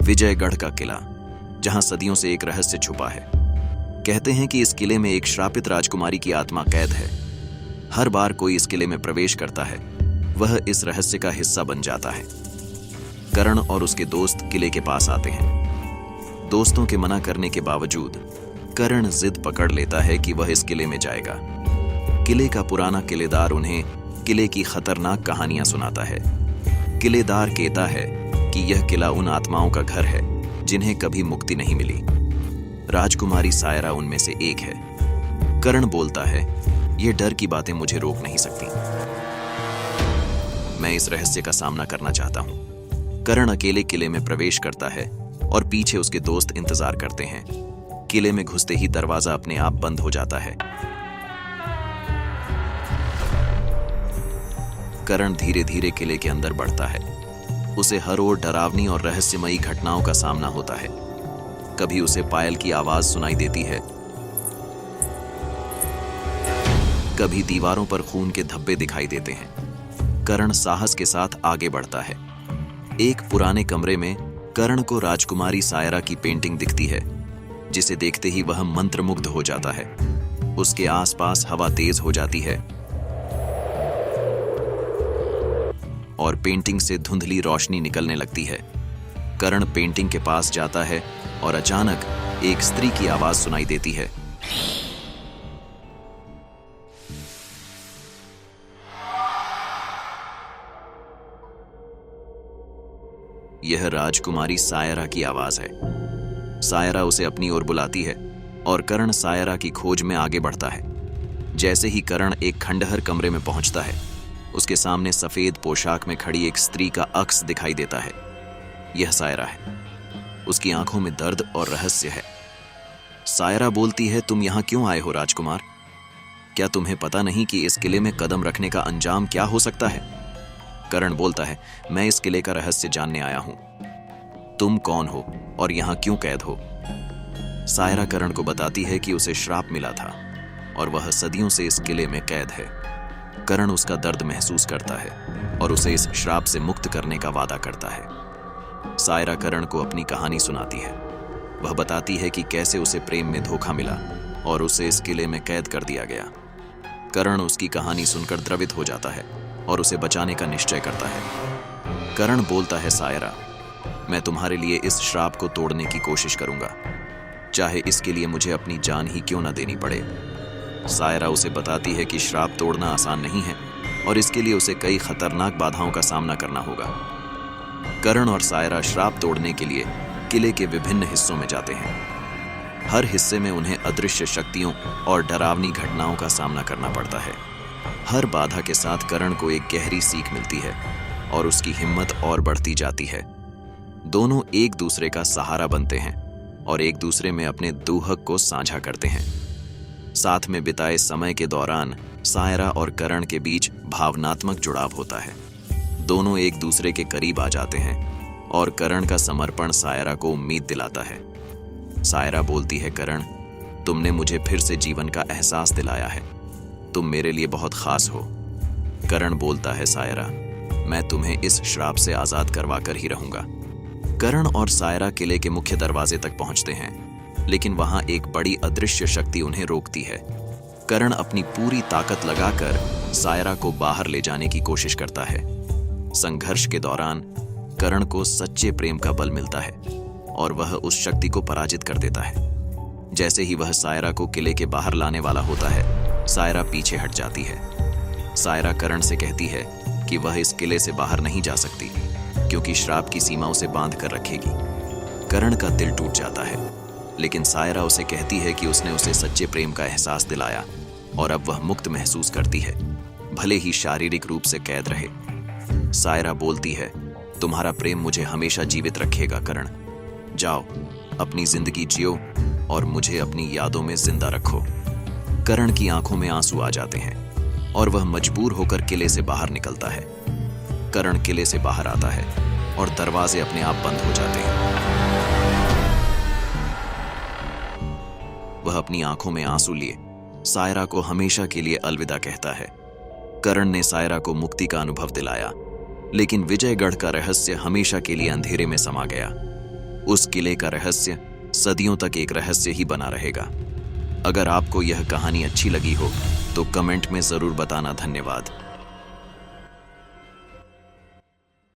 विजयगढ़ का किला, जहां सदियों से एक रहस्य छुपा है। कहते हैं कि इस किले में एक श्रापित राजकुमारी की आत्मा कैद है। हर बार कोई इस किले में प्रवेश करता है, वह इस रहस्य का हिस्सा बन जाता है। करण और उसके दोस्त किले के पास आते हैं। दोस्तों के मना करने के बावजूद करण जिद पकड़ लेता है कि वह इस किले में जाएगा। किले का पुराना किलेदार उन्हें किले की खतरनाक कहानियां सुनाता है। किलेदार कहता है कि यह किला उन आत्माओं का घर है जिन्हें कभी मुक्ति नहीं मिली। राजकुमारी सायरा उनमें से एक है। करण बोलता है, यह डर की बातें मुझे रोक नहीं सकती। मैं इस रहस्य का सामना करना चाहता हूं। करण अकेले किले में प्रवेश करता है और पीछे उसके दोस्त इंतजार करते हैं। किले में घुसते ही दरवाजा अपने आप बंद हो जाता है। करण धीरे धीरे किले के अंदर बढ़ता है। उसे हर ओर डरावनी और रहस्यमयी घटनाओं का सामना होता है। कभी उसे पायल की आवाज सुनाई देती है, कभी दीवारों पर खून के धब्बे दिखाई देते हैं। करण साहस के साथ आगे बढ़ता है। एक पुराने कमरे में करण को राजकुमारी सायरा की पेंटिंग दिखती है, जिसे देखते ही वह मंत्रमुग्ध हो जाता है। उसके आसपास हवा तेज हो जाती है और पेंटिंग से धुंधली रोशनी निकलने लगती है। करण पेंटिंग के पास जाता है और अचानक एक स्त्री की आवाज सुनाई देती है। यह राजकुमारी सायरा की आवाज है। सायरा उसे अपनी ओर बुलाती है और करण सायरा की खोज में आगे बढ़ता है। जैसे ही करण एक खंडहर कमरे में पहुंचता है, उसके सामने सफेद पोशाक में खड़ी एक स्त्री का अक्स दिखाई देता है। यह सायरा है। उसकी आंखों में दर्द और रहस्य है। सायरा बोलती है, तुम यहां क्यों आए हो राजकुमार? क्या तुम्हें पता नहीं कि इस किले में कदम रखने का अंजाम क्या हो सकता है? करण बोलता है, मैं इस किले का रहस्य जानने आया हूं। तुम कौन हो और यहां क्यों कैद हो? सायरा करण को बताती है कि उसे श्राप मिला था और वह सदियों से इस किले में कैद है। करण उसका दर्द महसूस करता है और उसे इस श्राप से मुक्त करने का वादा करता है। सायरा करण को अपनी कहानी सुनाती है। वह बताती है कि कैसे उसे प्रेम में धोखा मिला और उसे इस किले में कैद कर दिया गया। करण उसकी कहानी सुनकर द्रवित हो जाता है और उसे बचाने का निश्चय करता है। करण बोलता है, सायरा, मैं तुम्हारे लिए इस श्राप को तोड़ने की कोशिश करूंगा, चाहे इसके लिए मुझे अपनी जान ही क्यों न देनी पड़े। सायरा उसे बताती है कि श्राप तोड़ना आसान नहीं है और इसके लिए उसे कई खतरनाक बाधाओं का सामना करना होगा। करण और सायरा श्राप तोड़ने के लिए किले के विभिन्न हिस्सों में जाते हैं। हर हिस्से में उन्हें अदृश्य शक्तियों और डरावनी घटनाओं का सामना करना पड़ता है। हर बाधा के साथ करण को एक गहरी सीख मिलती है और उसकी हिम्मत और बढ़ती जाती है। दोनों एक दूसरे का सहारा बनते हैं और एक दूसरे में अपने दुहक को साझा करते हैं। साथ में बिताए समय के दौरान सायरा और करण के बीच भावनात्मक जुड़ाव होता है। दोनों एक दूसरे के करीब आ जाते हैं और करण का समर्पण सायरा को उम्मीद दिलाता है। सायरा बोलती है, करण, तुमने मुझे फिर से जीवन का एहसास दिलाया है। तुम मेरे लिए बहुत खास हो। करण बोलता है, सायरा, मैं तुम्हें इस श्राप से आजाद करवा कर ही रहूंगा। करण और सायरा किले के मुख्य दरवाजे तक पहुंचते हैं, लेकिन वहां एक बड़ी अदृश्य शक्ति उन्हें रोकती है। करण अपनी पूरी ताकत लगाकर सायरा को बाहर ले जाने की कोशिश करता है। संघर्ष के दौरान करण को सच्चे प्रेम का बल मिलता है और वह उस शक्ति को पराजित कर देता है। जैसे ही वह सायरा को किले के बाहर लाने वाला होता है, सायरा पीछे हट जाती है। सायरा करण से कहती है कि वह इस किले से बाहर नहीं जा सकती, क्योंकि श्राप की सीमा उसे बांध कर रखेगी। करण का दिल टूट जाता है, लेकिन सायरा उसे कहती है कि उसने उसे सच्चे प्रेम का एहसास दिलाया और अब वह मुक्त महसूस करती है, भले ही शारीरिक रूप से कैद रहे। सायरा बोलती है, तुम्हारा प्रेम मुझे हमेशा जीवित रखेगा करण। जाओ, अपनी जिंदगी जियो और मुझे अपनी यादों में जिंदा रखो। करण की आंखों में आंसू आ जाते हैं और वह मजबूर होकर किले से बाहर निकलता है। करण किले से बाहर आता है और दरवाजे अपने आप बंद हो जाते हैं। वह अपनी आंखों में आंसू लिए सायरा को हमेशा के लिए अलविदा कहता है। करण ने सायरा को मुक्ति का अनुभव दिलाया, लेकिन विजयगढ़ का रहस्य हमेशा के लिए अंधेरे में समा गया। उस किले का रहस्य सदियों तक एक रहस्य ही बना रहेगा। अगर आपको यह कहानी अच्छी लगी हो तो कमेंट में ज़रूर बताना। धन्यवाद।